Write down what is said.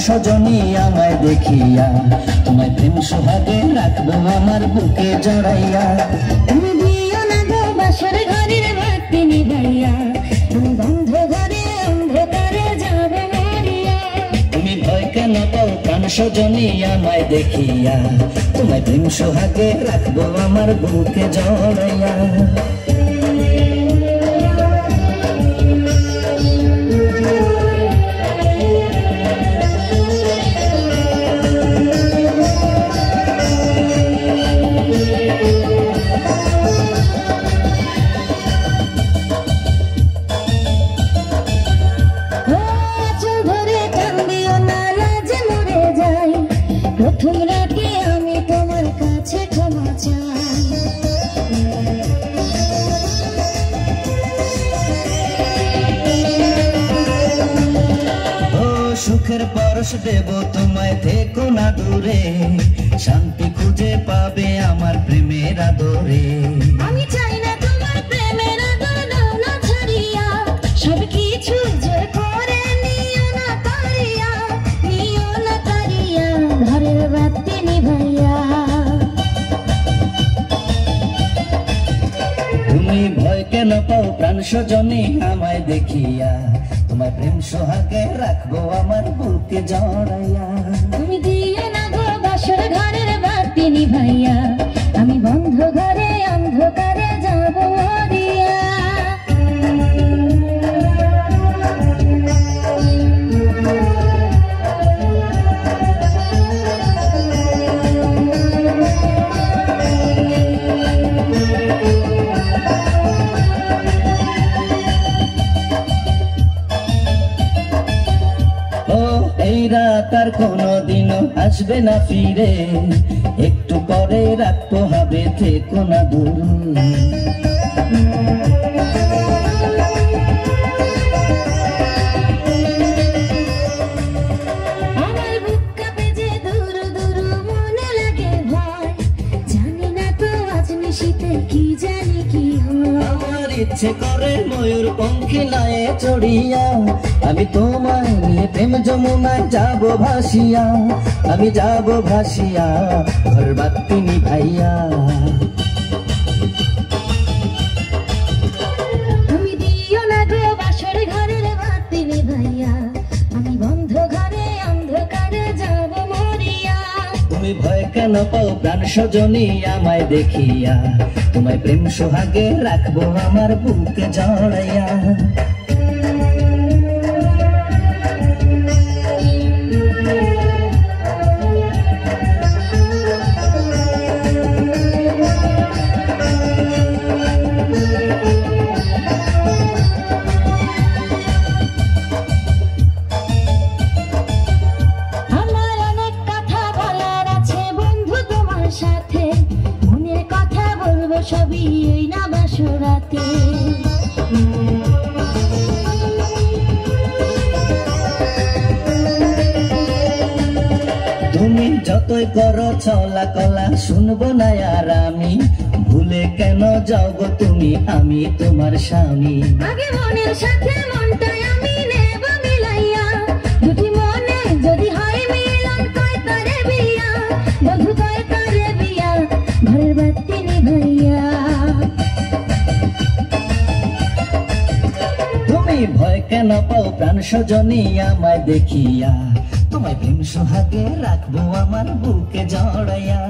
সজনী আমায় দেখিয়া, তোমায় প্রেম সোহাগে রাখবো আমার বুকে জড়াইয়া। তুমি দিও না গো বাসর ঘরের বাতি নিভাইয়া, তুমি বন্ধ ঘরে অন্ধকারে যাবে মরিয়া। তুমি ভয় কেন পাও প্রাণ সজনী আমায় দেখিয়া, তোমায় প্রেম সোহাগে রাখবো আমার বুকে জড়াইয়া। প্রথম রাতে আমি তোমার কাছে ক্ষমা চাই। ও সুখের পরশ দেব তোমায়, থেকো না দূরে, শান্তি খুঁজে পাবে আমার প্রেমের আদরে। আমি চাই না তোমার প্রেমের আদর দাও না ছাড়িয়া, সব কিছু জয় করে নিও না তাড়িয়া, নিও না তাড়িয়া ঘরের বাতি নিভাইয়া। তুমি ভয় কেন পাও প্রাণ সজনী আমায় দেখিয়া, তোমায় প্রেম সোহাগে রাখবো আমার বুকে জড়াইয়া। তুমি দিও না গো বাসর ঘরের বাতি নিভাইয়া, আমি বন্ধ ঘরে অন্ধকারে যাব মরিয়া। এই রাত আর কোনোদিনও আসবে না ফিরে, একটু পরে রাখবো হবে, থেকো না দূর। আমার বুক কাঁপে যে দূর দূর মনে লাগে ভয়, জানি না তো আজ নিশিতে কি জানি কি হয়। আমার ইচ্ছে করে ময়ূর পঙ্খী নায়ে চড়িয়া, আমি তোমায় নিয়ে প্রেম যমুনায় যাব ভাসিয়া, আমি যাব ভাসিয়া ঘর বাতি নিভাইয়া। তুমি দিও না গো বাসর ঘরের বাতি নিভাইয়া, আমি বন্ধ ঘরে অন্ধকারে যাব মরিয়া। তুমি ভয় কেন পাও প্রাণ সজনী আমায় দেখিয়া, তোমায় প্রেম সোহাগে রাখবো আমার বুকে জড়াইয়া। আমার অনেক কথা বলার আছে বন্ধু তোমার সাথে, মনের কথা বলবো সবই এই না বাসরাতে। তুমি যতই করো চলা কলা শুনবো না আর আমি, ভুলে কেন যাও গো তুমি, আমি তোমার স্বামী। আগে মনের সাথে মনটাই আমি নেব মিলাইয়া, দুটি মনে যদি হয় মিলন কয় তারে বিয়া, বন্ধু কয় তারে বিয়া ঘরের বাতি নিভাইয়া। তুমি ভয় কেন পাও প্রাণ সজনী আমায় দেখিয়া, তোমায় প্রেম সোহাগে রাখবো আমার বুকে জড়াইয়া।